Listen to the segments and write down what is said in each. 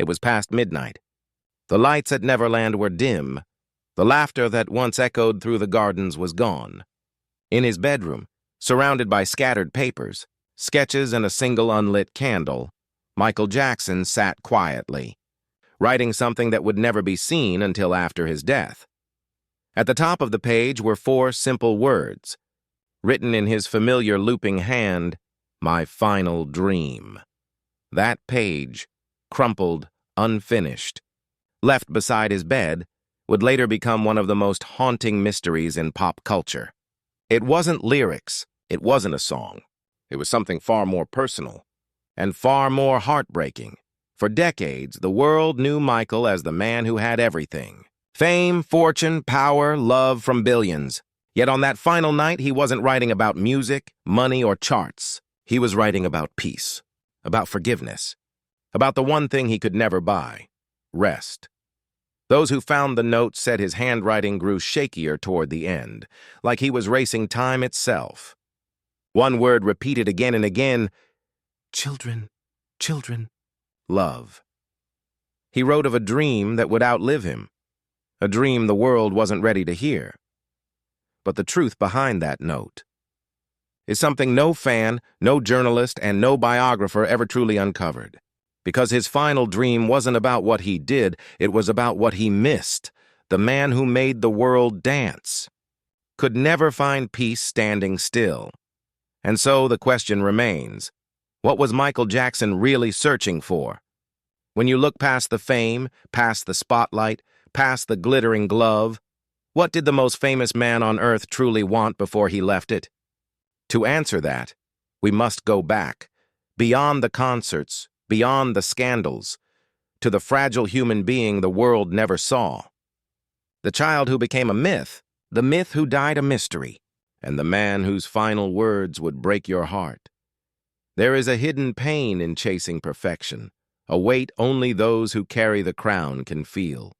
It was past midnight. The lights at Neverland were dim. The laughter that once echoed through the gardens was gone. In his bedroom, surrounded by scattered papers, sketches, and a single unlit candle, Michael Jackson sat quietly, writing something that would never be seen until after his death. At the top of the page were 4 simple words, written in his familiar looping hand, "My final dream." That page, crumpled, unfinished, left beside his bed, would later become one of the most haunting mysteries in pop culture. It wasn't lyrics, it wasn't a song. It was something far more personal and far more heartbreaking. For decades, the world knew Michael as the man who had everything. Fame, fortune, power, love from billions. Yet on that final night, he wasn't writing about music, money, or charts. He was writing about peace, about forgiveness, about the one thing he could never buy, rest. Those who found the note said his handwriting grew shakier toward the end, like he was racing time itself. One word repeated again and again, children, children, love. He wrote of a dream that would outlive him, a dream the world wasn't ready to hear. But the truth behind that note is something no fan, no journalist, and no biographer ever truly uncovered. Because his final dream wasn't about what he did, it was about what he missed. The man who made the world dance could never find peace standing still. And so the question remains, what was Michael Jackson really searching for? When you look past the fame, past the spotlight, past the glittering glove, what did the most famous man on earth truly want before he left it? To answer that, we must go back, beyond the concerts, beyond the scandals, to the fragile human being the world never saw. The child who became a myth, the myth who died a mystery, and the man whose final words would break your heart. There is a hidden pain in chasing perfection, a weight only those who carry the crown can feel.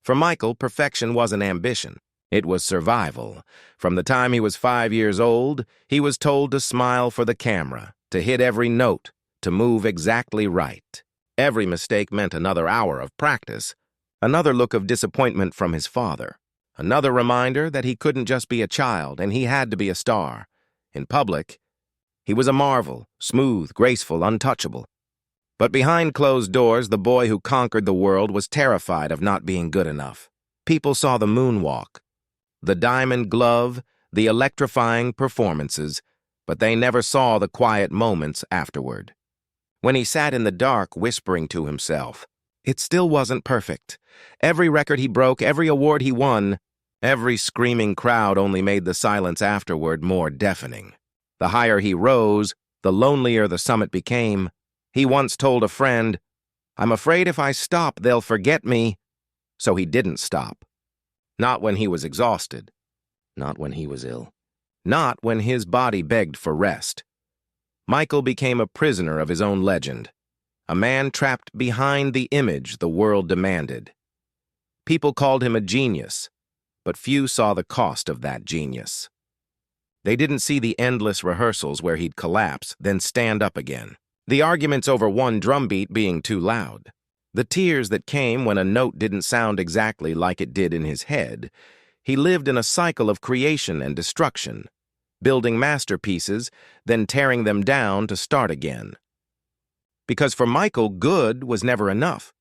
For Michael, perfection wasn't ambition. It was survival. From the time he was 5 years old, he was told to smile for the camera, to hit every note, to move exactly right. Every mistake meant another hour of practice, another look of disappointment from his father, another reminder that he couldn't just be a child and he had to be a star. In public, he was a marvel, smooth, graceful, untouchable. But behind closed doors, the boy who conquered the world was terrified of not being good enough. People saw the moonwalk, the diamond glove, the electrifying performances, but they never saw the quiet moments afterward. When he sat in the dark whispering to himself, it still wasn't perfect. Every record he broke, every award he won, every screaming crowd only made the silence afterward more deafening. The higher he rose, the lonelier the summit became. He once told a friend, "I'm afraid if I stop, they'll forget me." So he didn't stop. Not when he was exhausted. Not when he was ill. Not when his body begged for rest. Michael became a prisoner of his own legend, a man trapped behind the image the world demanded. People called him a genius, but few saw the cost of that genius. They didn't see the endless rehearsals where he'd collapse, then stand up again. The arguments over one drum beat being too loud. The tears that came when a note didn't sound exactly like it did in his head. He lived in a cycle of creation and destruction, building masterpieces, then tearing them down to start again. Because for Michael, good was never enough.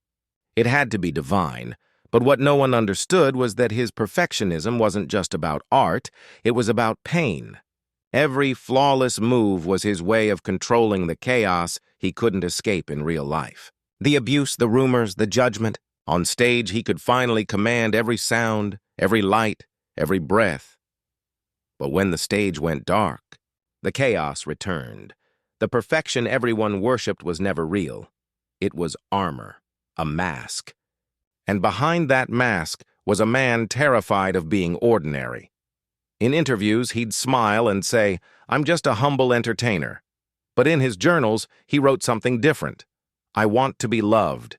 It had to be divine, but what no one understood was that his perfectionism wasn't just about art, it was about pain. Every flawless move was his way of controlling the chaos he couldn't escape in real life. The abuse, the rumors, the judgment. On stage, he could finally command every sound, every light, every breath. But when the stage went dark, the chaos returned. The perfection everyone worshipped was never real. It was armor, a mask. And behind that mask was a man terrified of being ordinary. In interviews, he'd smile and say, "I'm just a humble entertainer." But in his journals, he wrote something different. "I want to be loved.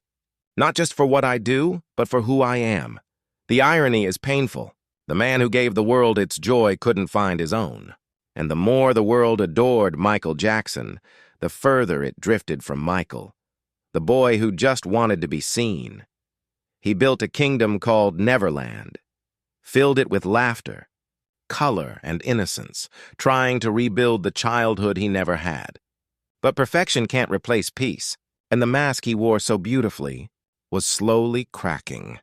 Not just for what I do, but for who I am." The irony is painful. The man who gave the world its joy couldn't find his own. And the more the world adored Michael Jackson, the further it drifted from Michael. the boy who just wanted to be seen. He built a kingdom called Neverland, filled it with laughter, color, and innocence, trying to rebuild the childhood he never had. But perfection can't replace peace, and the mask he wore so beautifully was slowly cracking.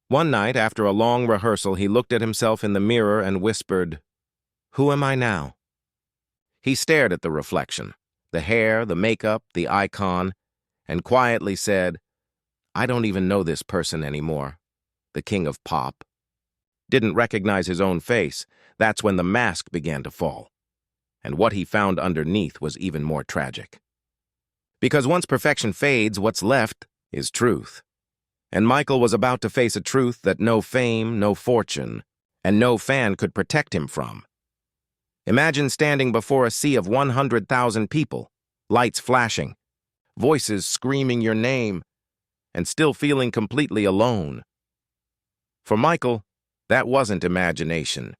One night, after a long rehearsal, he looked at himself in the mirror and whispered, "Who am I now?" He stared at the reflection, the hair, the makeup, the icon, and quietly said, "I don't even know this person anymore, the king of pop." Didn't recognize his own face. That's when the mask began to fall. And what he found underneath was even more tragic. Because once perfection fades, what's left is truth. And Michael was about to face a truth that no fame, no fortune, and no fan could protect him from. Imagine standing before a sea of 100,000 people, lights flashing, voices screaming your name, and still feeling completely alone. For Michael, that wasn't imagination.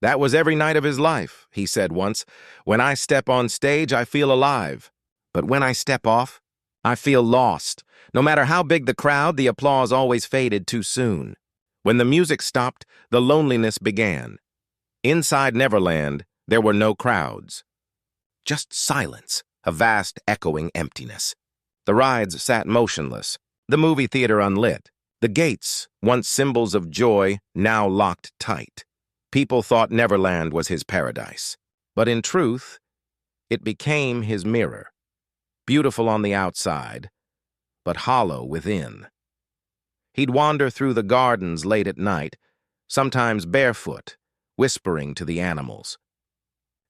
That was every night of his life, he said once. "When I step on stage, I feel alive. But when I step off, I feel lost. No matter how big the crowd, the applause always faded too soon. When the music stopped, the loneliness began. Inside Neverland, there were no crowds. Just silence, a vast echoing emptiness. The rides sat motionless, the movie theater unlit. The gates, once symbols of joy, now locked tight. People thought Neverland was his paradise. But in truth, it became his mirror. Beautiful on the outside, but hollow within. He'd wander through the gardens late at night, sometimes barefoot, whispering to the animals.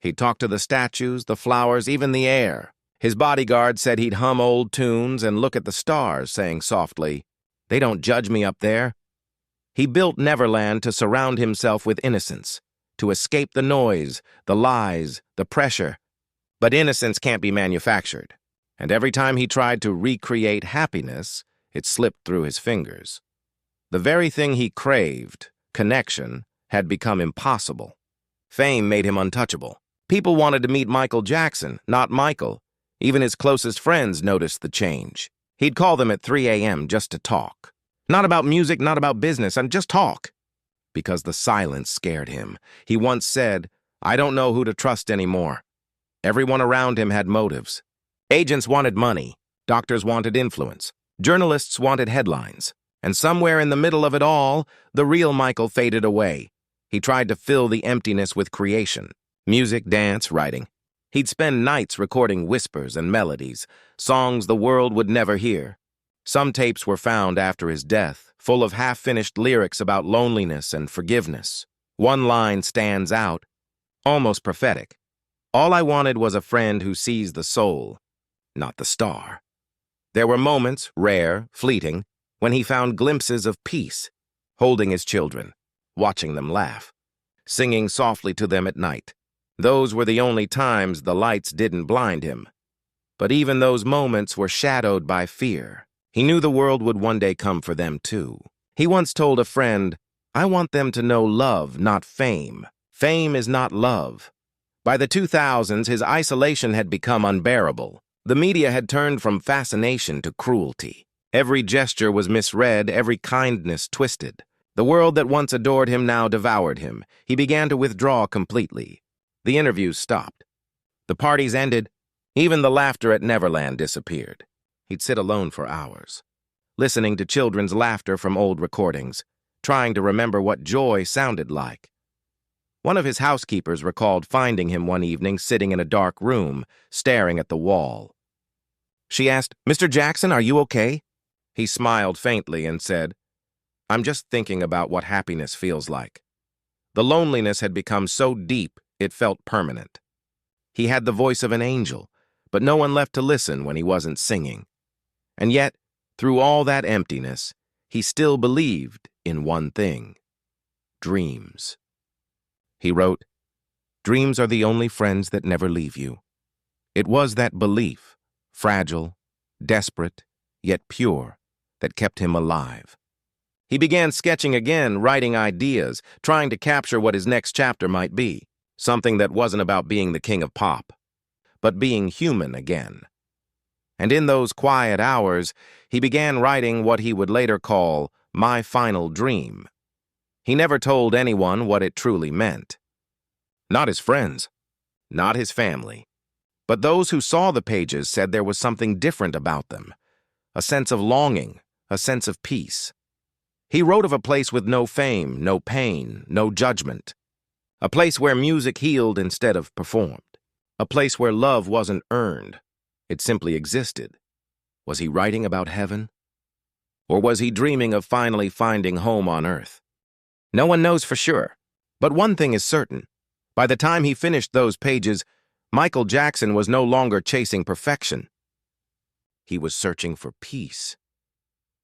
He'd talk to the statues, the flowers, even the air. His bodyguard said he'd hum old tunes and look at the stars, saying softly, "They don't judge me up there." He built Neverland to surround himself with innocence, to escape the noise, the lies, the pressure. But innocence can't be manufactured, and every time he tried to recreate happiness, it slipped through his fingers. The very thing he craved, connection, had become impossible. Fame made him untouchable. People wanted to meet Michael Jackson, not Michael. Even his closest friends noticed the change. He'd call them at 3 a.m. just to talk. Not about music, not about business, and just talk. Because the silence scared him. He once said, "I don't know who to trust anymore." Everyone around him had motives. Agents wanted money. Doctors wanted influence. Journalists wanted headlines. And somewhere in the middle of it all, the real Michael faded away. He tried to fill the emptiness with creation. Music, dance, writing. He'd spend nights recording whispers and melodies, songs the world would never hear. Some tapes were found after his death, full of half-finished lyrics about loneliness and forgiveness. One line stands out, almost prophetic. "All I wanted was a friend who sees the soul, not the star." There were moments, rare, fleeting, when he found glimpses of peace, holding his children, watching them laugh, singing softly to them at night. Those were the only times the lights didn't blind him. But even those moments were shadowed by fear. He knew the world would one day come for them too. He once told a friend, "I want them to know love, not fame. Fame is not love." By the 2000s, his isolation had become unbearable. The media had turned from fascination to cruelty. Every gesture was misread, every kindness twisted. The world that once adored him now devoured him. He began to withdraw completely. The interviews stopped. The parties ended. Even the laughter at Neverland disappeared. He'd sit alone for hours, listening to children's laughter from old recordings, trying to remember what joy sounded like. One of his housekeepers recalled finding him one evening sitting in a dark room, staring at the wall. She asked, "Mr. Jackson, are you okay?" He smiled faintly and said, "I'm just thinking about what happiness feels like." The loneliness had become so deep it felt permanent. He had the voice of an angel, but no one left to listen when he wasn't singing. And yet, through all that emptiness, he still believed in one thing: dreams. He wrote, "Dreams are the only friends that never leave you." It was that belief, fragile, desperate, yet pure, that kept him alive. He began sketching again, writing ideas, trying to capture what his next chapter might be. Something that wasn't about being the king of pop, but being human again. And in those quiet hours, he began writing what he would later call My Final Dream. He never told anyone what it truly meant. Not his friends, not his family. But those who saw the pages said there was something different about them, a sense of longing, a sense of peace. He wrote of a place with no fame, no pain, no judgment. A place where music healed instead of performed. A place where love wasn't earned. It simply existed. Was he writing about heaven? Or was he dreaming of finally finding home on earth? No one knows for sure. But one thing is certain. By the time he finished those pages, Michael Jackson was no longer chasing perfection. He was searching for peace.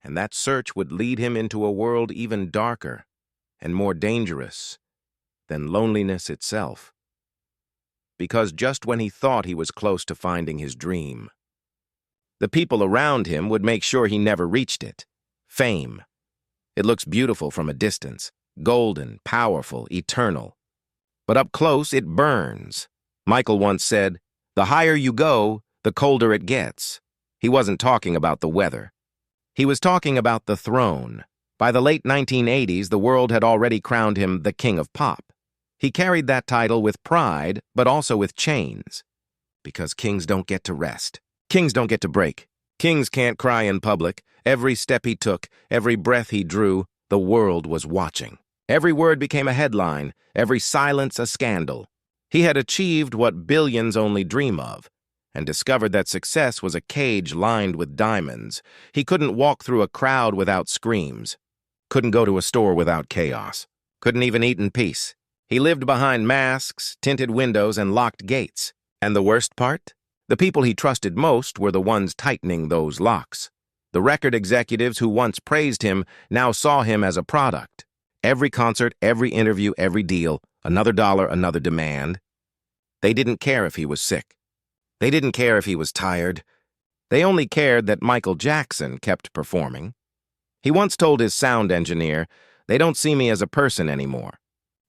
And that search would lead him into a world even darker and more dangerous than loneliness itself. Because just when he thought he was close to finding his dream, the people around him would make sure he never reached it. Fame. It looks beautiful from a distance, golden, powerful, eternal. But up close, it burns. Michael once said, "The higher you go, the colder it gets." He wasn't talking about the weather. He was talking about the throne. By the late 1980s, the world had already crowned him the King of Pop. He carried that title with pride, but also with chains. Because kings don't get to rest. Kings don't get to break. Kings can't cry in public. Every step he took, every breath he drew, the world was watching. Every word became a headline, every silence a scandal. He had achieved what billions only dream of, and discovered that success was a cage lined with diamonds. He couldn't walk through a crowd without screams. Couldn't go to a store without chaos. Couldn't even eat in peace. He lived behind masks, tinted windows, and locked gates. And the worst part? The people he trusted most were the ones tightening those locks. The record executives who once praised him now saw him as a product. Every concert, every interview, every deal, another dollar, another demand. They didn't care if he was sick. They didn't care if he was tired. They only cared that Michael Jackson kept performing. He once told his sound engineer, "They don't see me as a person anymore.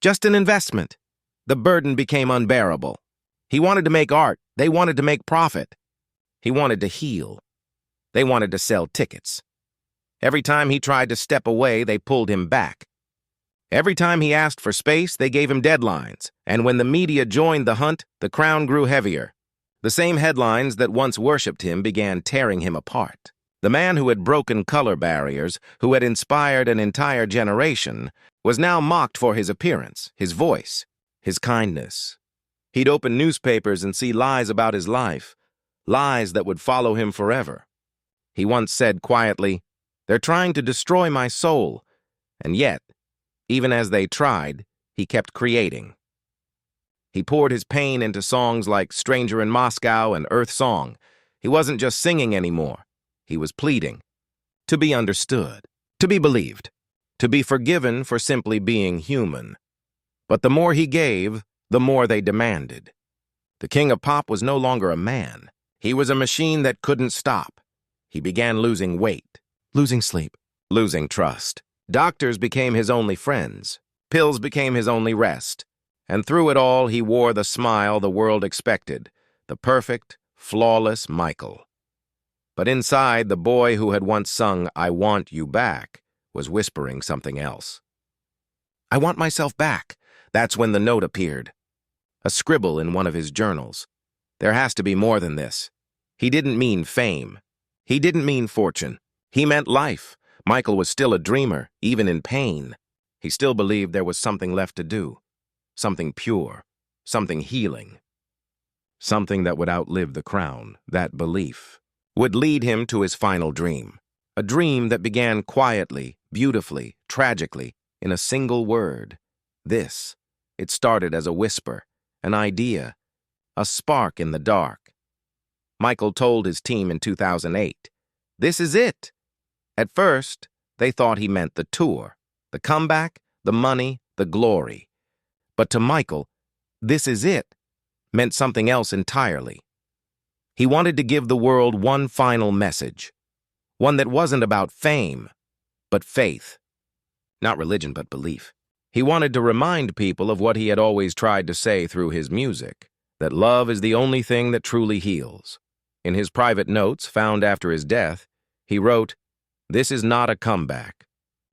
Just an investment." The burden became unbearable. He wanted to make art. They wanted to make profit. He wanted to heal. They wanted to sell tickets. Every time he tried to step away, they pulled him back. Every time he asked for space, they gave him deadlines. And when the media joined the hunt, the crown grew heavier. The same headlines that once worshipped him began tearing him apart. The man who had broken color barriers, who had inspired an entire generation, was now mocked for his appearance, his voice, his kindness. He'd open newspapers and see lies about his life, lies that would follow him forever. He once said quietly, "They're trying to destroy my soul." And yet, even as they tried, he kept creating. He poured his pain into songs like Stranger in Moscow and Earth Song. He wasn't just singing anymore. He was pleading. To be understood. To be believed. To be forgiven for simply being human. But the more he gave, the more they demanded. The King of Pop was no longer a man. He was a machine that couldn't stop. He began losing weight, losing sleep, losing trust. Doctors became his only friends. Pills became his only rest. And through it all, he wore the smile the world expected, the perfect, flawless Michael. But inside, the boy who had once sung "I Want You Back" was whispering something else. "I want myself back." That's when the note appeared. A scribble in one of his journals. There has to be more than this. He didn't mean fame. He didn't mean fortune. He meant life. Michael was still a dreamer, even in pain. He still believed there was something left to do. Something pure. Something healing. Something that would outlive the crown. That belief would lead him to his final dream. A dream that began quietly, beautifully, tragically, in a single word. This. It started as a whisper, an idea, a spark in the dark. Michael told his team in 2008, "This is it." At first, they thought he meant the tour, the comeback, the money, the glory. But to Michael, "This is it" meant something else entirely. He wanted to give the world one final message, one that wasn't about fame, but faith. Not religion, but belief. He wanted to remind people of what he had always tried to say through his music, that love is the only thing that truly heals. In his private notes found after his death, he wrote, "This is not a comeback.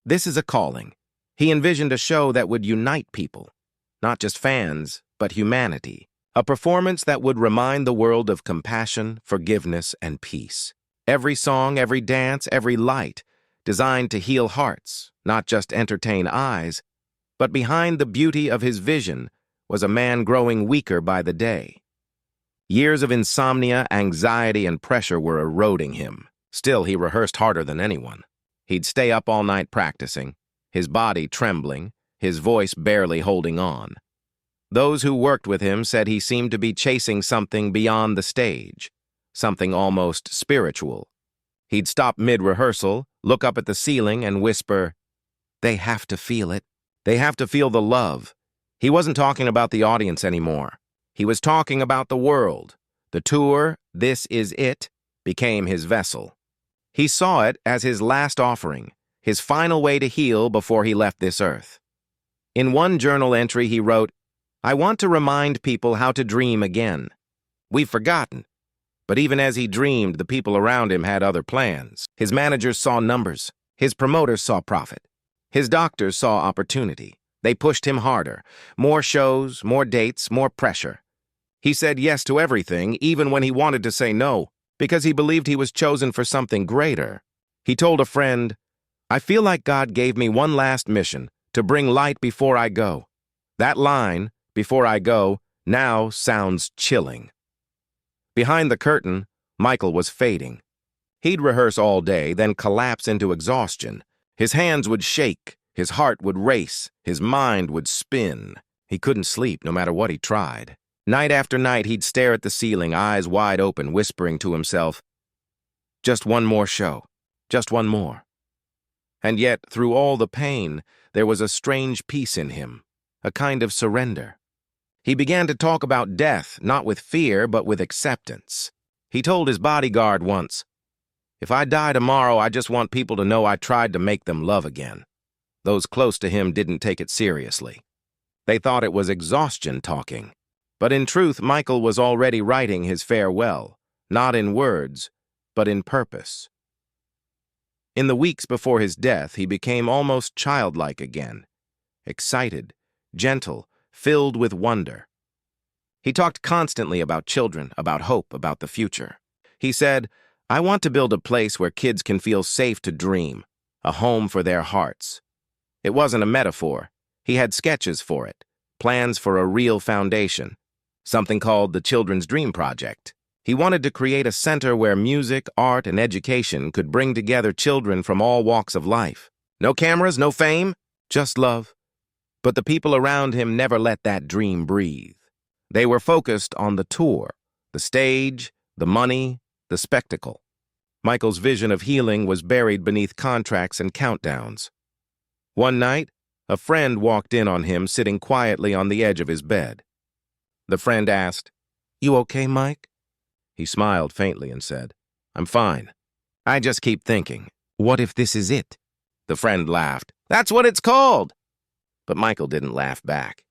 This is a calling." He envisioned a show that would unite people, not just fans, but humanity. A performance that would remind the world of compassion, forgiveness, and peace. Every song, every dance, every light, designed to heal hearts, not just entertain eyes. But behind the beauty of his vision was a man growing weaker by the day. Years of insomnia, anxiety, and pressure were eroding him. Still, he rehearsed harder than anyone. He'd stay up all night practicing, his body trembling, his voice barely holding on. Those who worked with him said he seemed to be chasing something beyond the stage, something almost spiritual. He'd stop mid-rehearsal, look up at the ceiling, and whisper, "They have to feel it. They have to feel the love." He wasn't talking about the audience anymore. He was talking about the world. The tour, This Is It, became his vessel. He saw it as his last offering, his final way to heal before he left this earth. In one journal entry he wrote, "I want to remind people how to dream again. We've forgotten." But even as he dreamed, the people around him had other plans. His managers saw numbers. His promoters saw profit. His doctors saw opportunity. They pushed him harder. More shows, more dates, more pressure. He said yes to everything, even when he wanted to say no, because he believed he was chosen for something greater. He told a friend, "I feel like God gave me one last mission, to bring light before I go." That line, "before I go," now sounds chilling. Behind the curtain, Michael was fading. He'd rehearse all day, then collapse into exhaustion. His hands would shake, his heart would race, his mind would spin. He couldn't sleep no matter what he tried. Night after night, he'd stare at the ceiling, eyes wide open, whispering to himself, "Just one more show, just one more." And yet, through all the pain, there was a strange peace in him, a kind of surrender. He began to talk about death, not with fear, but with acceptance. He told his bodyguard once, "If I die tomorrow, I just want people to know I tried to make them love again." Those close to him didn't take it seriously. They thought it was exhaustion talking. But in truth, Michael was already writing his farewell, not in words, but in purpose. In the weeks before his death, he became almost childlike again, excited, gentle, filled with wonder. He talked constantly about children, about hope, about the future. He said, "I want to build a place where kids can feel safe to dream, a home for their hearts." It wasn't a metaphor. He had sketches for it, plans for a real foundation, something called the Children's Dream Project. He wanted to create a center where music, art, and education could bring together children from all walks of life. No cameras, no fame, just love. But the people around him never let that dream breathe. They were focused on the tour, the stage, the money, the spectacle. Michael's vision of healing was buried beneath contracts and countdowns. One night, a friend walked in on him sitting quietly on the edge of his bed. The friend asked, "You okay, Mike?" He smiled faintly and said, "I'm fine. I just keep thinking, what if this is it?" The friend laughed. "That's what it's called." But Michael didn't laugh back.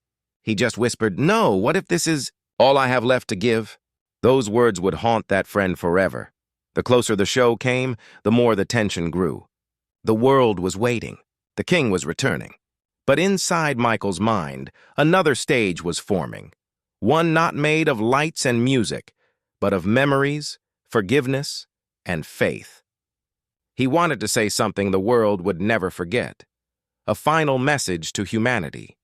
He just whispered, "No, what if this is all I have left to give?" Those words would haunt that friend forever. The closer the show came, the more the tension grew. The world was waiting. The king was returning. But inside Michael's mind, another stage was forming. One not made of lights and music, but of memories, forgiveness, and faith. He wanted to say something the world would never forget. A final message to humanity.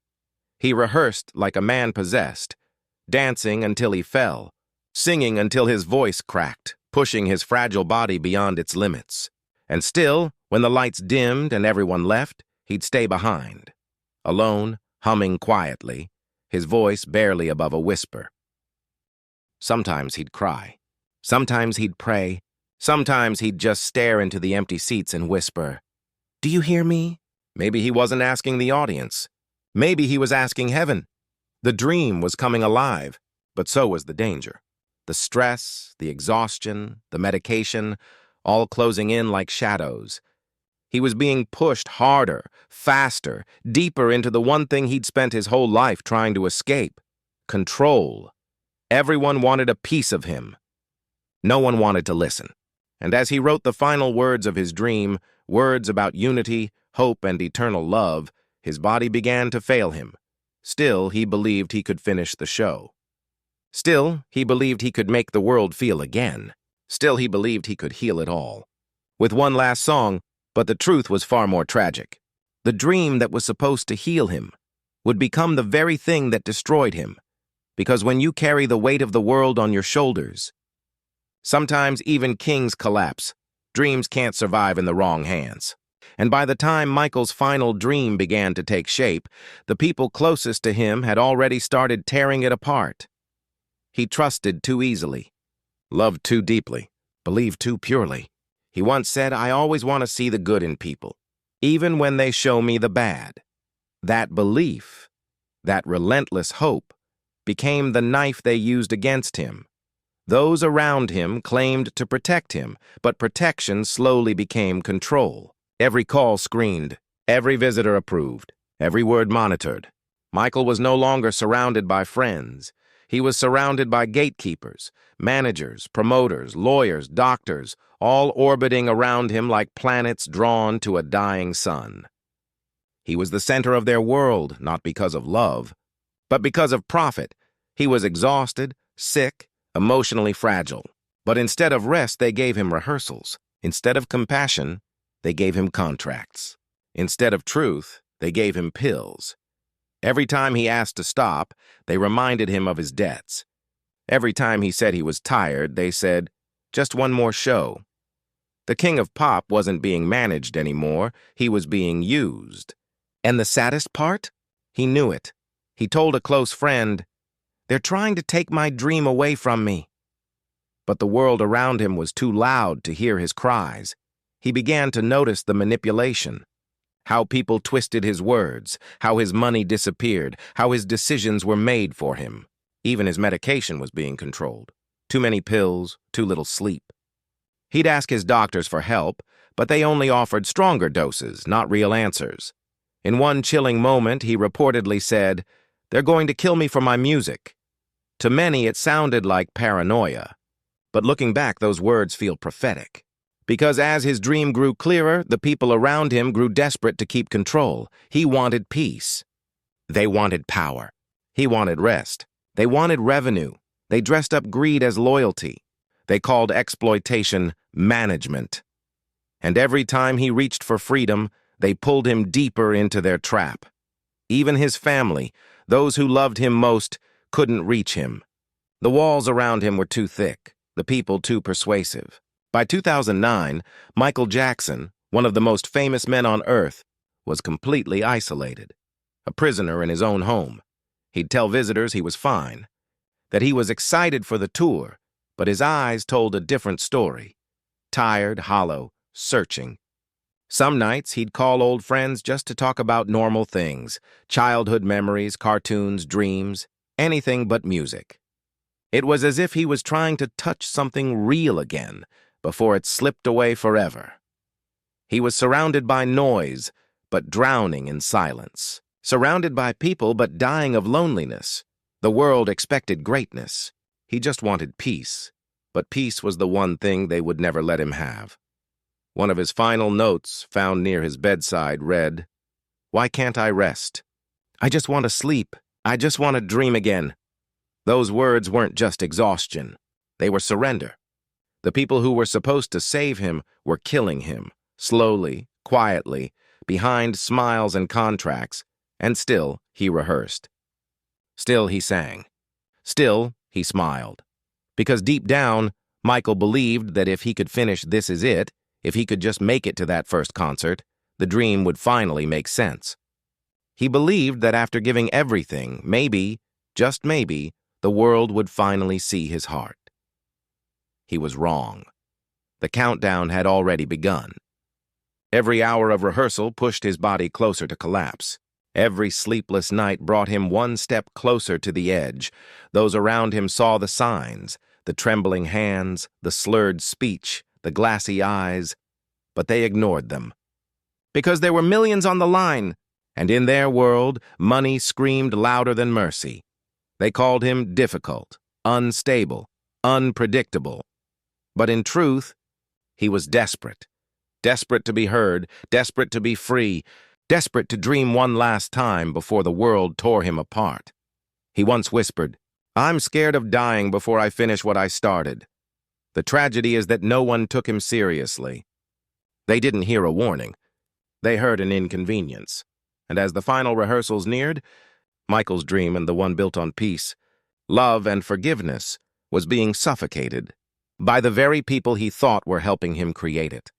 He rehearsed like a man possessed, dancing until he fell, singing until his voice cracked, pushing his fragile body beyond its limits. And still, when the lights dimmed and everyone left, he'd stay behind. Alone, humming quietly, his voice barely above a whisper. Sometimes he'd cry. Sometimes he'd pray. Sometimes he'd just stare into the empty seats and whisper, "Do you hear me?" Maybe he wasn't asking the audience. Maybe he was asking heaven. The dream was coming alive, but so was the danger. The stress, the exhaustion, the medication, all closing in like shadows. He was being pushed harder, faster, deeper into the one thing he'd spent his whole life trying to escape: control. Everyone wanted a piece of him. No one wanted to listen. And as he wrote the final words of his dream, words about unity, hope, and eternal love, his body began to fail him. Still, he believed he could finish the show. Still, he believed he could make the world feel again. Still, he believed he could heal it all. With one last song, but the truth was far more tragic. The dream that was supposed to heal him would become the very thing that destroyed him. Because when you carry the weight of the world on your shoulders, sometimes even kings collapse. Dreams can't survive in the wrong hands. And by the time Michael's final dream began to take shape, the people closest to him had already started tearing it apart. He trusted too easily, loved too deeply, believed too purely. He once said, "I always want to see the good in people, even when they show me the bad." That belief, that relentless hope, became the knife they used against him. Those around him claimed to protect him, but protection slowly became control. Every call screened, every visitor approved, every word monitored. Michael was no longer surrounded by friends. He was surrounded by gatekeepers, managers, promoters, lawyers, doctors, all orbiting around him like planets drawn to a dying sun. He was the center of their world, not because of love, but because of profit. He was exhausted, sick, emotionally fragile. But instead of rest, they gave him rehearsals. Instead of compassion, they gave him contracts. Instead of truth, they gave him pills. Every time he asked to stop, they reminded him of his debts. Every time he said he was tired, they said, "Just one more show." The king of pop wasn't being managed anymore, he was being used. And the saddest part? He knew it. He told a close friend, "They're trying to take my dream away from me." But the world around him was too loud to hear his cries. He began to notice the manipulation. How people twisted his words, how his money disappeared, how his decisions were made for him. Even his medication was being controlled. Too many pills, too little sleep. He'd ask his doctors for help, but they only offered stronger doses, not real answers. In one chilling moment, he reportedly said, "They're going to kill me for my music." To many, it sounded like paranoia. But looking back, those words feel prophetic. Because as his dream grew clearer, the people around him grew desperate to keep control. He wanted peace. They wanted power. He wanted rest. They wanted revenue. They dressed up greed as loyalty. They called exploitation management. And every time he reached for freedom, they pulled him deeper into their trap. Even his family, those who loved him most, couldn't reach him. The walls around him were too thick, the people too persuasive. By 2009, Michael Jackson, one of the most famous men on earth, was completely isolated, a prisoner in his own home. He'd tell visitors he was fine, that he was excited for the tour, but his eyes told a different story. Tired, hollow, searching. Some nights he'd call old friends just to talk about normal things, childhood memories, cartoons, dreams, anything but music. It was as if he was trying to touch something real again, before it slipped away forever. He was surrounded by noise, but drowning in silence. Surrounded by people, but dying of loneliness. The world expected greatness. He just wanted peace, but peace was the one thing they would never let him have. One of his final notes, found near his bedside, read, "Why can't I rest? I just want to sleep. I just want to dream again." Those words weren't just exhaustion. They were surrender. The people who were supposed to save him were killing him, slowly, quietly, behind smiles and contracts, and still he rehearsed. Still he sang. Still he smiled. Because deep down, Michael believed that if he could finish This Is It, if he could just make it to that first concert, the dream would finally make sense. He believed that after giving everything, maybe, just maybe, the world would finally see his heart. He was wrong. The countdown had already begun. Every hour of rehearsal pushed his body closer to collapse. Every sleepless night brought him one step closer to the edge. Those around him saw the signs, the trembling hands, the slurred speech, the glassy eyes, but they ignored them. Because there were millions on the line, and in their world, money screamed louder than mercy. They called him difficult, unstable, unpredictable. But in truth, he was desperate. Desperate to be heard, desperate to be free, desperate to dream one last time before the world tore him apart. He once whispered, "I'm scared of dying before I finish what I started." The tragedy is that no one took him seriously. They didn't hear a warning. They heard an inconvenience. And as the final rehearsals neared, Michael's dream and the one built on peace, love and forgiveness, was being suffocated by the very people he thought were helping him create it.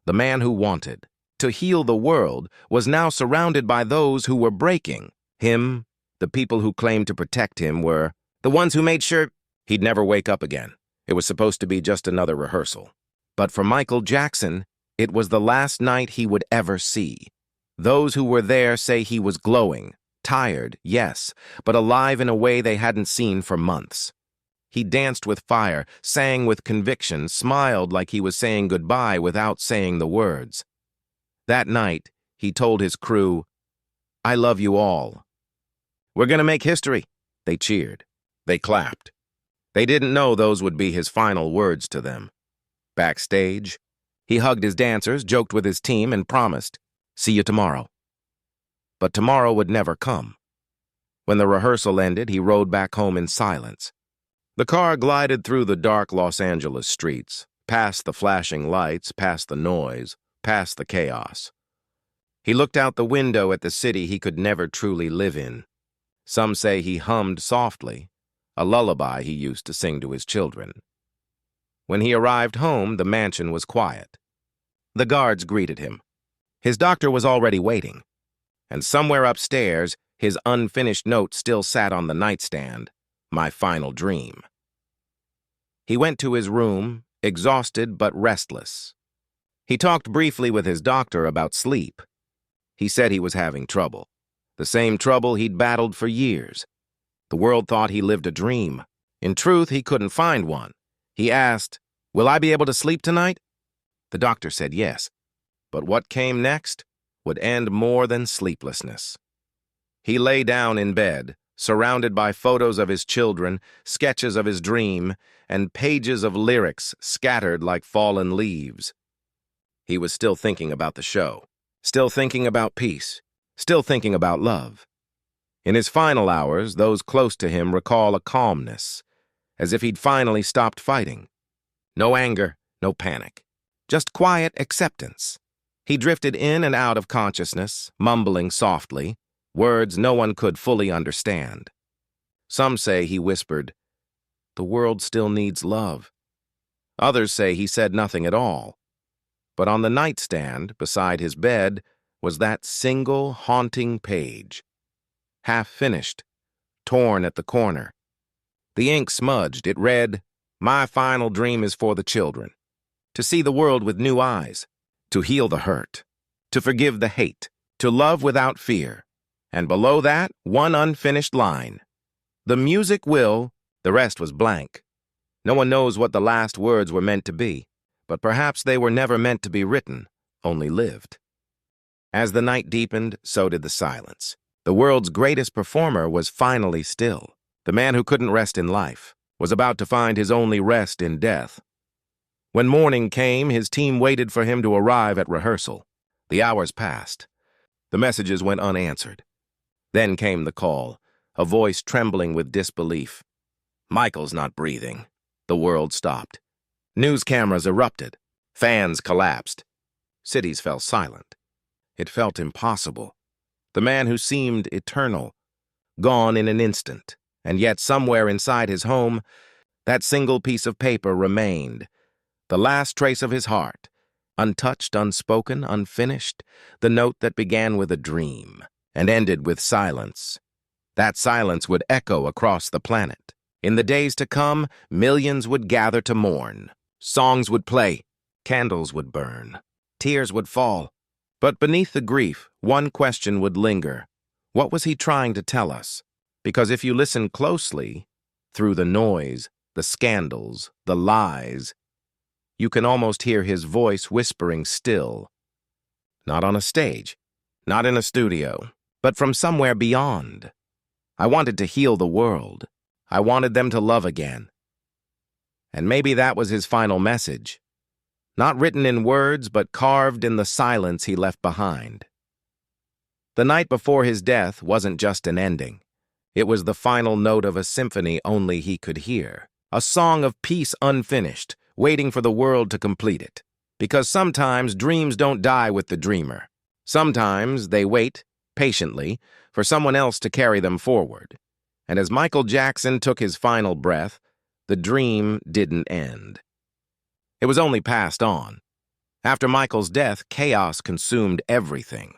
The man who wanted to heal the world was now surrounded by those who were breaking him. The people who claimed to protect him were the ones who made sure he'd never wake up again. It was supposed to be just another rehearsal. But for Michael Jackson, it was the last night he would ever see. Those who were there say he was glowing, tired, yes, but alive in a way they hadn't seen for months. He danced with fire, sang with conviction, smiled like he was saying goodbye without saying the words. That night, he told his crew, "I love you all." "We're gonna make history." They cheered. They clapped. They didn't know those would be his final words to them. Backstage, he hugged his dancers, joked with his team, and promised, "See you tomorrow." But tomorrow would never come. When the rehearsal ended, he rode back home in silence. The car glided through the dark Los Angeles streets, past the flashing lights, past the noise, past the chaos. He looked out the window at the city he could never truly live in. Some say he hummed softly, a lullaby he used to sing to his children. When he arrived home, the mansion was quiet. The guards greeted him. His doctor was already waiting. And somewhere upstairs, his unfinished note still sat on the nightstand. My final dream. He went to his room, exhausted but restless. He talked briefly with his doctor about sleep. He said he was having trouble, the same trouble he'd battled for years. The world thought he lived a dream. In truth, he couldn't find one. He asked, "Will I be able to sleep tonight?" The doctor said yes. But what came next would end more than sleeplessness. He lay down in bed, surrounded by photos of his children, sketches of his dream, and pages of lyrics scattered like fallen leaves. He was still thinking about the show, still thinking about peace, still thinking about love. In his final hours, those close to him recall a calmness, as if he'd finally stopped fighting. No anger, no panic, just quiet acceptance. He drifted in and out of consciousness, mumbling softly, words no one could fully understand. Some say he whispered, "The world still needs love." Others say he said nothing at all. But on the nightstand, beside his bed, was that single haunting page. Half finished, torn at the corner. The ink smudged. It read, "My final dream is for the children. To see the world with new eyes, to heal the hurt, to forgive the hate, to love without fear." And below that, one unfinished line. "The music will," the rest was blank. No one knows what the last words were meant to be, but perhaps they were never meant to be written, only lived. As the night deepened, so did the silence. The world's greatest performer was finally still. The man who couldn't rest in life was about to find his only rest in death. When morning came, his team waited for him to arrive at rehearsal. The hours passed. The messages went unanswered. Then came the call, a voice trembling with disbelief. "Michael's not breathing." The world stopped. News cameras erupted. Fans collapsed. Cities fell silent. It felt impossible. The man who seemed eternal, gone in an instant, and yet somewhere inside his home, that single piece of paper remained, the last trace of his heart, untouched, unspoken, unfinished, the note that began with a dream and ended with silence. That silence would echo across the planet. In the days to come, millions would gather to mourn. Songs would play, candles would burn, tears would fall. But beneath the grief, one question would linger. What was he trying to tell us? Because if you listen closely, through the noise, the scandals, the lies, you can almost hear his voice whispering still. Not on a stage, not in a studio, but from somewhere beyond. I wanted to heal the world. I wanted them to love again. And maybe that was his final message. Not written in words, but carved in the silence he left behind. The night before his death wasn't just an ending. It was the final note of a symphony only he could hear. A song of peace unfinished, waiting for the world to complete it. Because sometimes dreams don't die with the dreamer. Sometimes they wait, patiently, for someone else to carry them forward. And as Michael Jackson took his final breath, the dream didn't end. It was only passed on. After Michael's death, chaos consumed everything.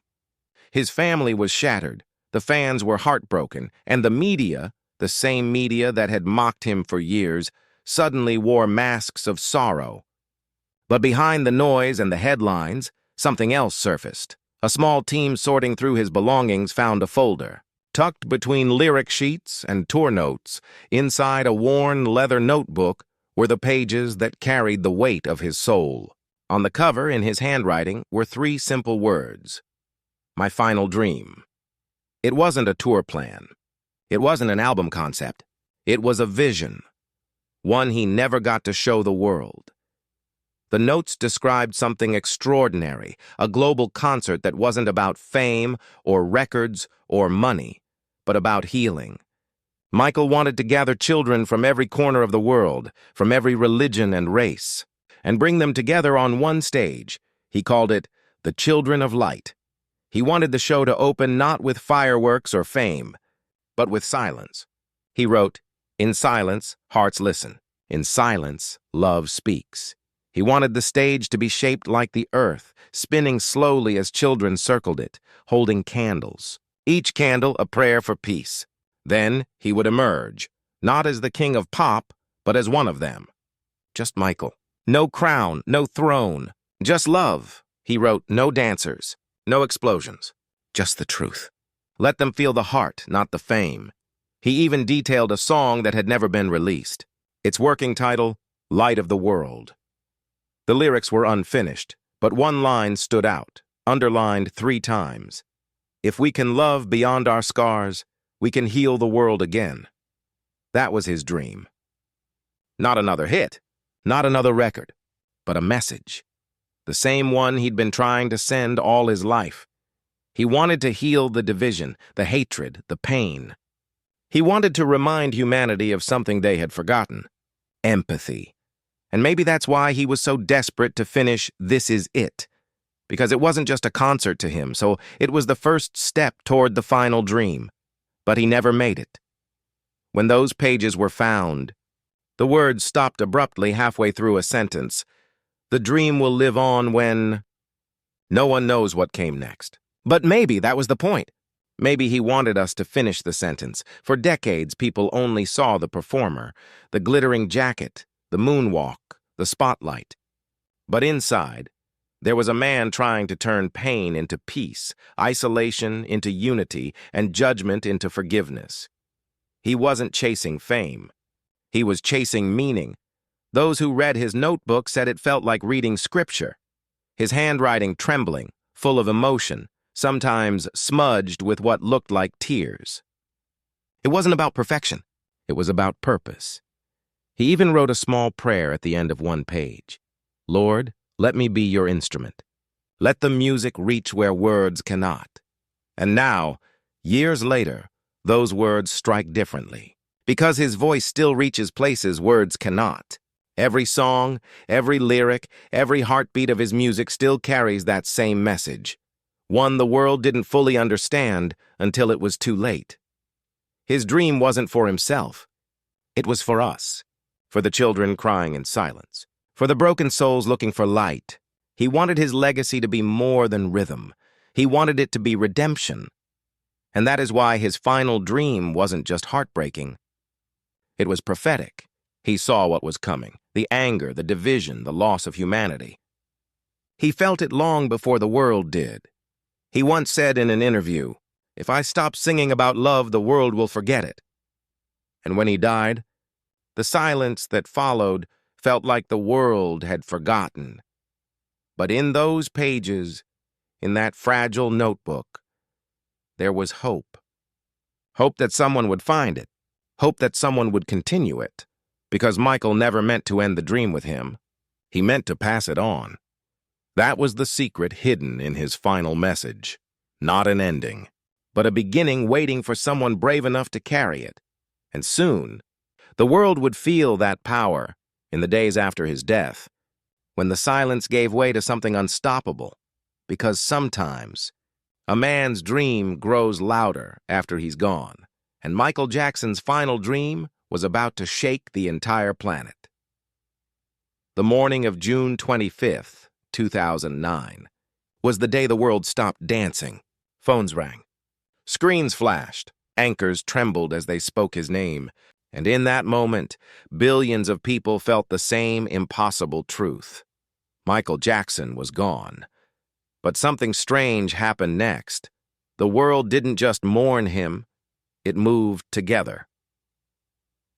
His family was shattered, the fans were heartbroken, and the media, the same media that had mocked him for years, suddenly wore masks of sorrow. But behind the noise and the headlines, something else surfaced. A small team sorting through his belongings found a folder. Tucked between lyric sheets and tour notes, inside a worn leather notebook, were the pages that carried the weight of his soul. On the cover, in his handwriting, were 3 simple words: "My final dream." It wasn't a tour plan. It wasn't an album concept. It was a vision. One he never got to show the world. The notes described something extraordinary, a global concert that wasn't about fame or records or money, but about healing. Michael wanted to gather children from every corner of the world, from every religion and race, and bring them together on one stage. He called it the Children of Light. He wanted the show to open not with fireworks or fame, but with silence. He wrote, "In silence, hearts listen. In silence, love speaks." He wanted the stage to be shaped like the earth, spinning slowly as children circled it, holding candles. Each candle a prayer for peace. Then he would emerge, not as the king of pop, but as one of them. Just Michael. No crown, no throne, just love. He wrote, no dancers, no explosions, just the truth. Let them feel the heart, not the fame. He even detailed a song that had never been released. Its working title, Light of the World. The lyrics were unfinished, but one line stood out, underlined 3 times. If we can love beyond our scars, we can heal the world again. That was his dream. Not another hit, not another record, but a message. The same one he'd been trying to send all his life. He wanted to heal the division, the hatred, the pain. He wanted to remind humanity of something they had forgotten: empathy. And maybe that's why he was so desperate to finish This Is It. Because it wasn't just a concert to him, so it was the first step toward the final dream. But he never made it. When those pages were found, the words stopped abruptly halfway through a sentence. The dream will live on when... No one knows what came next. But maybe that was the point. Maybe he wanted us to finish the sentence. For decades, people only saw the performer, the glittering jacket, the moonwalk, the spotlight. But inside, there was a man trying to turn pain into peace, isolation into unity, and judgment into forgiveness. He wasn't chasing fame. He was chasing meaning. Those who read his notebook said it felt like reading scripture. His handwriting trembling, full of emotion, sometimes smudged with what looked like tears. It wasn't about perfection. It was about purpose. He even wrote a small prayer at the end of one page. Lord, let me be your instrument. Let the music reach where words cannot. And now, years later, those words strike differently. Because his voice still reaches places words cannot. Every song, every lyric, every heartbeat of his music still carries that same message. One the world didn't fully understand until it was too late. His dream wasn't for himself. It was for us. For the children crying in silence. For the broken souls looking for light. He wanted his legacy to be more than rhythm. He wanted it to be redemption. And that is why his final dream wasn't just heartbreaking. It was prophetic. He saw what was coming. The anger, the division, the loss of humanity. He felt it long before the world did. He once said in an interview, "If I stop singing about love, the world will forget it." And when he died, the silence that followed felt like the world had forgotten. But in those pages, in that fragile notebook, there was hope. Hope that someone would find it. Hope that someone would continue it. because Michael never meant to end the dream with him. He meant to pass it on. That was the secret hidden in his final message. Not an ending, but a beginning waiting for someone brave enough to carry it. And soon, the world would feel that power in the days after his death, when the silence gave way to something unstoppable, because sometimes a man's dream grows louder after he's gone, and Michael Jackson's final dream was about to shake the entire planet. The morning of June 25th, 2009, was the day the world stopped dancing. Phones rang. Screens flashed. Anchors trembled as they spoke his name. And in that moment, billions of people felt the same impossible truth. Michael Jackson was gone. But something strange happened next. The world didn't just mourn him, it moved together.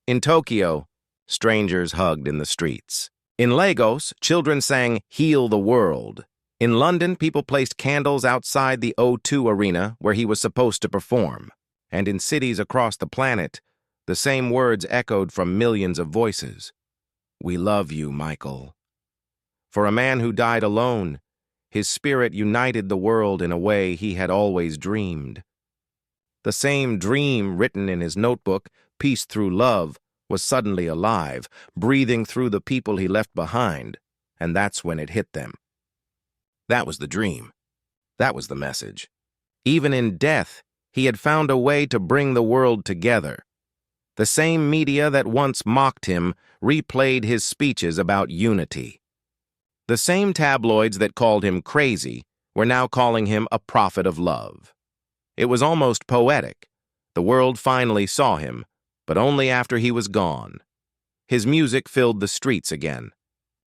In Tokyo, strangers hugged in the streets. In Lagos, children sang "Heal the World." In London, people placed candles outside the O2 Arena where he was supposed to perform. And in cities across the planet, the same words echoed from millions of voices. "We love you, Michael." For a man who died alone, his spirit united the world in a way he had always dreamed. The same dream written in his notebook, "Peace Through Love," was suddenly alive, breathing through the people he left behind, and that's when it hit them. That was the dream. That was the message. Even in death, he had found a way to bring the world together. The same media that once mocked him replayed his speeches about unity. The same tabloids that called him crazy were now calling him a prophet of love. It was almost poetic. The world finally saw him, but only after he was gone. His music filled the streets again.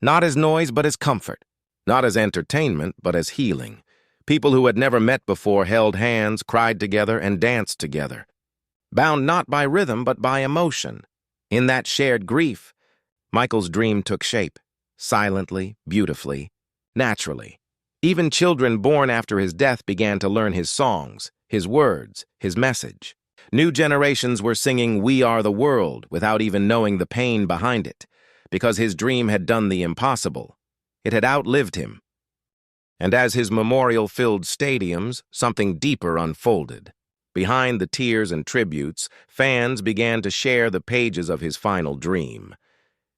Not as noise, but as comfort. Not as entertainment, but as healing. People who had never met before held hands, cried together, and danced together. Bound not by rhythm, but by emotion. In that shared grief, Michael's dream took shape. Silently, beautifully, naturally. Even children born after his death began to learn his songs, his words, his message. New generations were singing "We Are the World" without even knowing the pain behind it, because his dream had done the impossible. It had outlived him. And as his memorial filled stadiums, something deeper unfolded. Behind the tears and tributes, fans began to share the pages of his final dream.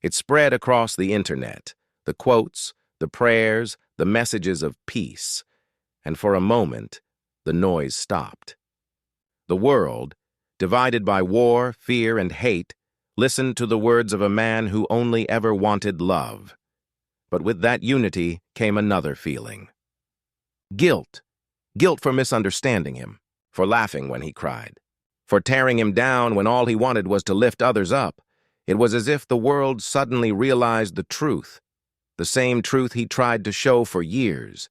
It spread across the internet, the quotes, the prayers, the messages of peace. And for a moment, the noise stopped. The world, divided by war, fear, and hate, listened to the words of a man who only ever wanted love. But with that unity came another feeling. Guilt. Guilt for misunderstanding him, for laughing when he cried, for tearing him down when all he wanted was to lift others up. It was as if the world suddenly realized the truth, the same truth he tried to show for years.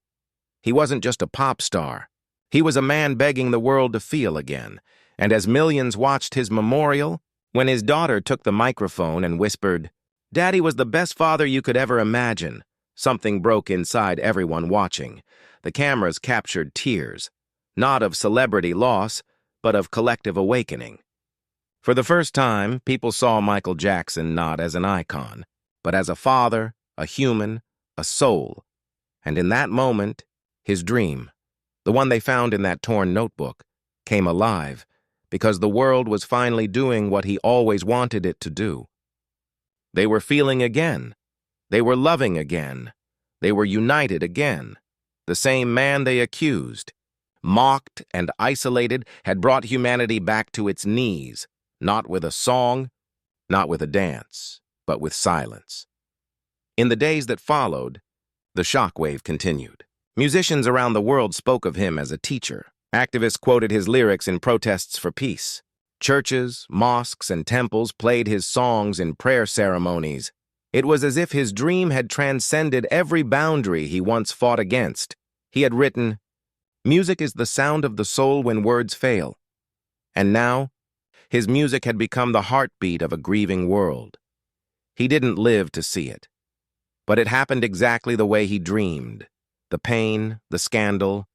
He wasn't just a pop star. He was a man begging the world to feel again. And as millions watched his memorial, when his daughter took the microphone and whispered, "Daddy was the best father you could ever imagine," something broke inside everyone watching. The cameras captured tears, not of celebrity loss, but of collective awakening. For the first time, people saw Michael Jackson not as an icon, but as a father, a human, a soul. And in that moment, his dream, the one they found in that torn notebook, came alive, because the world was finally doing what he always wanted it to do. They were feeling again. They were loving again. They were united again. The same man they accused, mocked and isolated, had brought humanity back to its knees, not with a song, not with a dance, but with silence. In the days that followed, the shockwave continued. Musicians around the world spoke of him as a teacher. Activists quoted his lyrics in protests for peace. Churches, mosques, and temples played his songs in prayer ceremonies. It was as if his dream had transcended every boundary he once fought against. He had written, "Music is the sound of the soul when words fail." And now, his music had become the heartbeat of a grieving world. He didn't live to see it. But it happened exactly the way he dreamed. The pain, the scandal,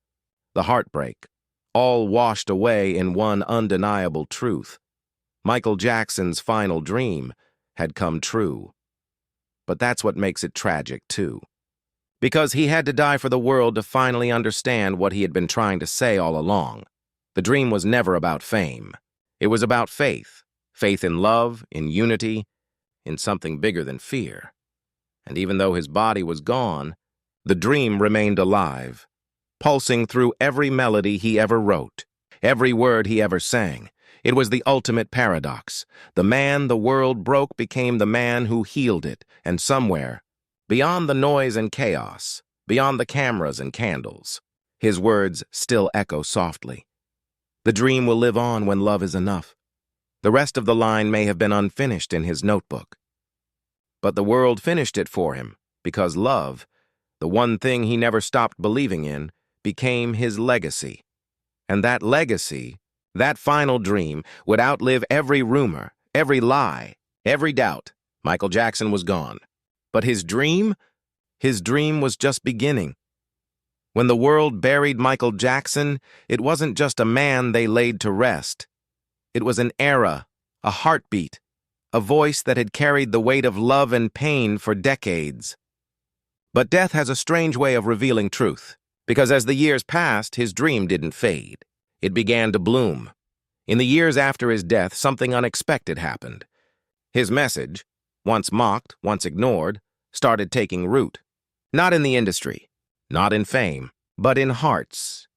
the heartbreak, all washed away in one undeniable truth. Michael Jackson's final dream had come true. But that's what makes it tragic, too. Because he had to die for the world to finally understand what he had been trying to say all along. The dream was never about fame. It was about faith. Faith in love, in unity, in something bigger than fear. And even though his body was gone, the dream remained alive, pulsing through every melody he ever wrote, every word he ever sang. It was the ultimate paradox. The man the world broke became the man who healed it, and somewhere, beyond the noise and chaos, beyond the cameras and candles, his words still echo softly. The dream will live on when love is enough. The rest of the line may have been unfinished in his notebook. But the world finished it for him, because love, the one thing he never stopped believing in, became his legacy. And that legacy, that final dream, would outlive every rumor, every lie, every doubt. Michael Jackson was gone. But his dream was just beginning. When the world buried Michael Jackson, it wasn't just a man they laid to rest. It was an era, a heartbeat, a voice that had carried the weight of love and pain for decades. But death has a strange way of revealing truth, because as the years passed, his dream didn't fade. It began to bloom. In the years after his death, something unexpected happened. His message, once mocked, once ignored, started taking root. Not in the industry, not in fame, but in hearts.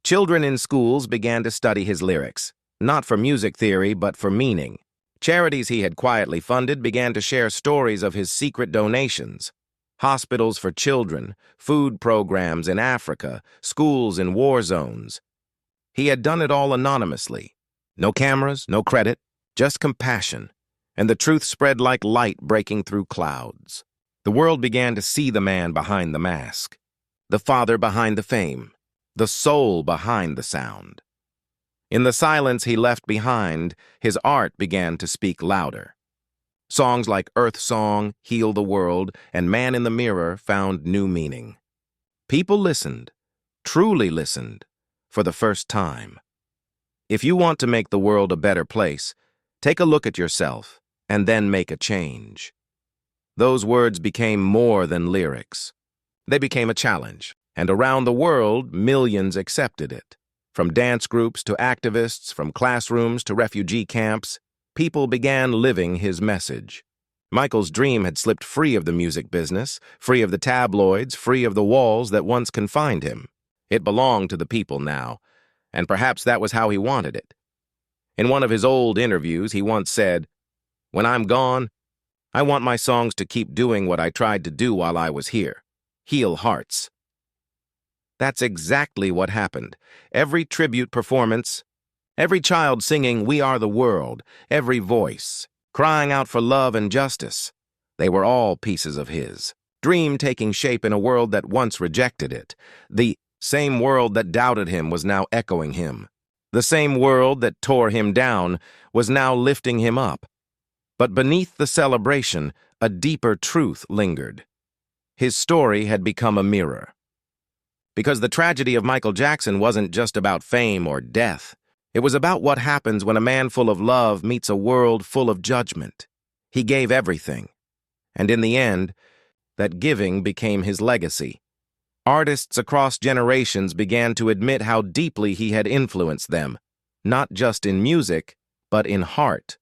Children in schools began to study his lyrics, not for music theory, but for meaning. Charities he had quietly funded began to share stories of his secret donations. Hospitals for children, food programs in Africa, schools in war zones. He had done it all anonymously. No cameras, no credit, just compassion. And the truth spread like light breaking through clouds. The world began to see the man behind the mask, the father behind the fame, the soul behind the sound. In the silence he left behind, his art began to speak louder. Songs like Earth Song, Heal the World, and Man in the Mirror found new meaning. People listened, truly listened, for the first time. If you want to make the world a better place, take a look at yourself and then make a change. Those words became more than lyrics. They became a challenge, and around the world, millions accepted it. From dance groups to activists, from classrooms to refugee camps, people began living his message. Michael's dream had slipped free of the music business, free of the tabloids, free of the walls that once confined him. It belonged to the people now, and perhaps that was how he wanted it. In one of his old interviews, he once said, "When I'm gone, I want my songs to keep doing what I tried to do while I was here, heal hearts." That's exactly what happened. Every tribute performance, every child singing "We Are the World," every voice crying out for love and justice, they were all pieces of his dream taking shape in a world that once rejected it. The same world that doubted him was now echoing him. The same world that tore him down was now lifting him up. But beneath the celebration, a deeper truth lingered. His story had become a mirror. Because the tragedy of Michael Jackson wasn't just about fame or death. It was about what happens when a man full of love meets a world full of judgment. He gave everything. And in the end, that giving became his legacy. Artists across generations began to admit how deeply he had influenced them, not just in music, but in heart.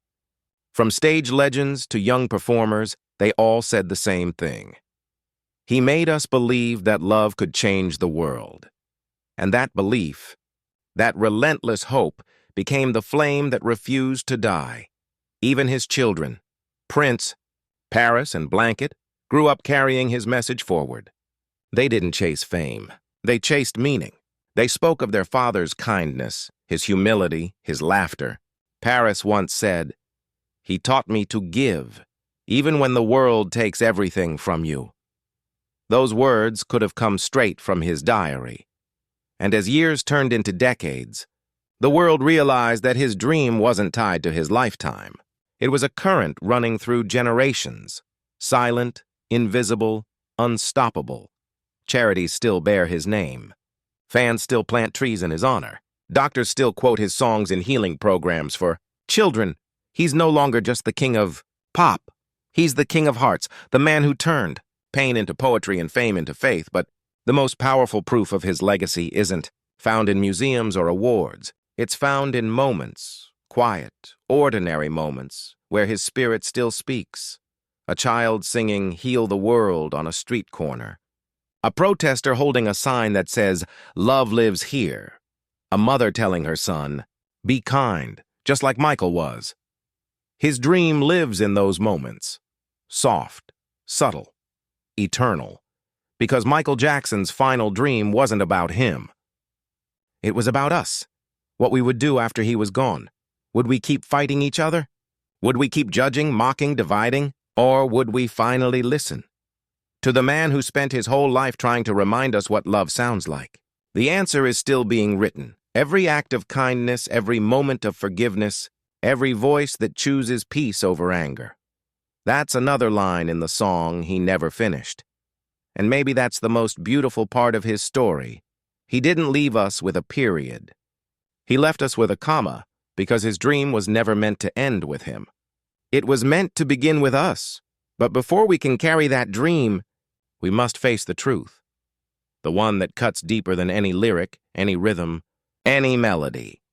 From stage legends to young performers, they all said the same thing. He made us believe that love could change the world. And that belief, that relentless hope, became the flame that refused to die. Even his children, Prince, Paris, and Blanket, grew up carrying his message forward. They didn't chase fame. They chased meaning. They spoke of their father's kindness, his humility, his laughter. Paris once said, "He taught me to give, even when the world takes everything from you." Those words could have come straight from his diary. And as years turned into decades, the world realized that his dream wasn't tied to his lifetime. It was a current running through generations, silent, invisible, unstoppable. Charities still bear his name. Fans still plant trees in his honor. Doctors still quote his songs in healing programs for children. He's no longer just the king of Pop. He's the king of hearts, the man who turned pain into poetry and fame into faith, but the most powerful proof of his legacy isn't found in museums or awards. It's found in moments, quiet, ordinary moments, where his spirit still speaks. A child singing "Heal the World" on a street corner. A protester holding a sign that says, "Love lives here." A mother telling her son, "Be kind," just like Michael was. His dream lives in those moments. Soft, subtle, eternal. Because Michael Jackson's final dream wasn't about him. It was about us. What we would do after he was gone. Would we keep fighting each other? Would we keep judging, mocking, dividing? Or would we finally listen? To the man who spent his whole life trying to remind us what love sounds like. The answer is still being written. Every act of kindness, every moment of forgiveness, every voice that chooses peace over anger. That's another line in the song he never finished. And maybe that's the most beautiful part of his story. He didn't leave us with a period. He left us with a comma because his dream was never meant to end with him. It was meant to begin with us. But before we can carry that dream, we must face the truth. The one that cuts deeper than any lyric, any rhythm, any melody.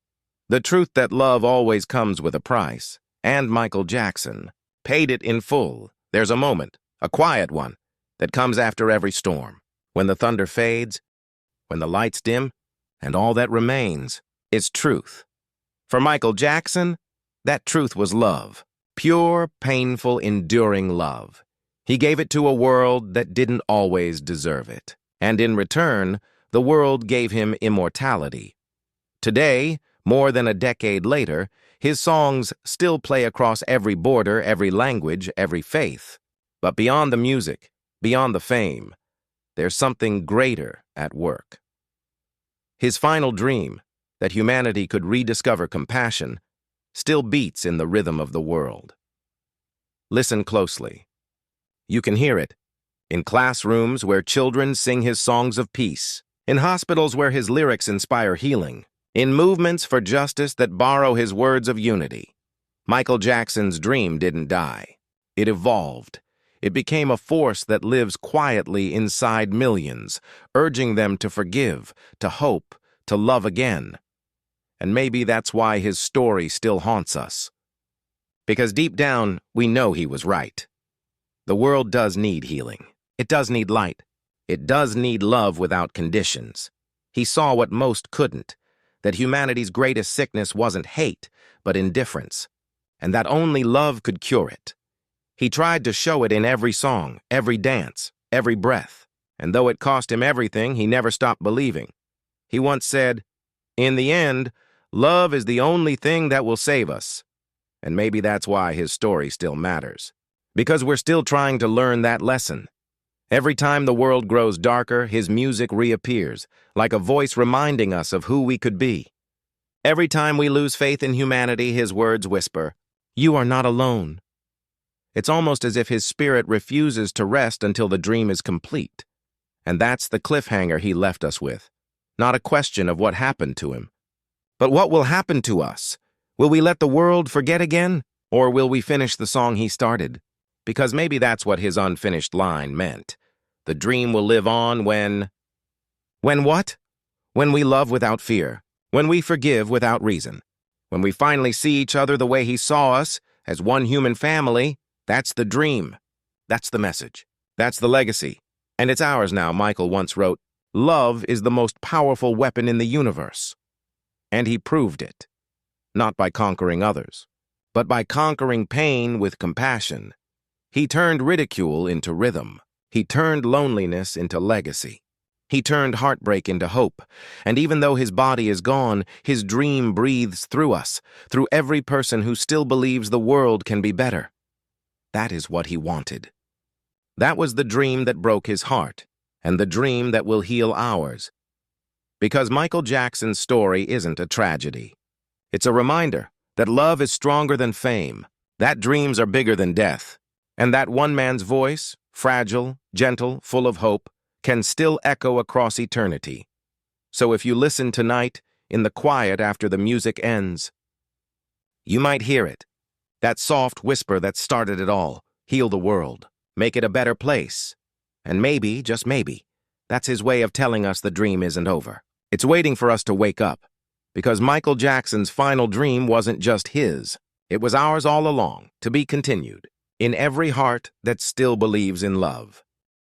The truth that love always comes with a price. And Michael Jackson paid it in full. There's a moment, a quiet one, that comes after every storm. When the thunder fades, when the lights dim, and all that remains is truth. For Michael Jackson, that truth was love. Pure, painful, enduring love. He gave it to a world that didn't always deserve it. And in return, the world gave him immortality. Today, more than a decade later, his songs still play across every border, every language, every faith. But beyond the music, beyond the fame, there's something greater at work. His final dream, that humanity could rediscover compassion, still beats in the rhythm of the world. Listen closely. You can hear it in classrooms where children sing his songs of peace, in hospitals where his lyrics inspire healing, in movements for justice that borrow his words of unity. Michael Jackson's dream didn't die. It evolved. It became a force that lives quietly inside millions, urging them to forgive, to hope, to love again. And maybe that's why his story still haunts us. Because deep down, we know he was right. The world does need healing. It does need light. It does need love without conditions. He saw what most couldn't, that humanity's greatest sickness wasn't hate, but indifference, and that only love could cure it. He tried to show it in every song, every dance, every breath, and though it cost him everything, he never stopped believing. He once said, "In the end, love is the only thing that will save us." And maybe that's why his story still matters. Because we're still trying to learn that lesson. Every time the world grows darker, his music reappears, like a voice reminding us of who we could be. Every time we lose faith in humanity, his words whisper, "You are not alone." It's almost as if his spirit refuses to rest until the dream is complete. And that's the cliffhanger he left us with. Not a question of what happened to him, but what will happen to us? Will we let the world forget again? Or will we finish the song he started? Because maybe that's what his unfinished line meant. The dream will live on when what? When we love without fear. When we forgive without reason. When we finally see each other the way he saw us, as one human family. That's the dream. That's the message. That's the legacy. And it's ours now. Michael once wrote, "Love is the most powerful weapon in the universe." And he proved it. Not by conquering others, but by conquering pain with compassion. He turned ridicule into rhythm. He turned loneliness into legacy. He turned heartbreak into hope. And even though his body is gone, his dream breathes through us, through every person who still believes the world can be better. That is what he wanted. That was the dream that broke his heart, and the dream that will heal ours. Because Michael Jackson's story isn't a tragedy. It's a reminder that love is stronger than fame, that dreams are bigger than death, and that one man's voice, fragile, gentle, full of hope, can still echo across eternity. So if you listen tonight, in the quiet after the music ends, you might hear it, That soft whisper that started it all. Heal the world. Make it a better place. And maybe, just maybe, that's his way of telling us the dream isn't over. It's waiting for us to wake up. Because Michael Jackson's final dream wasn't just his. It was ours all along, to be continued. In every heart that still believes in love.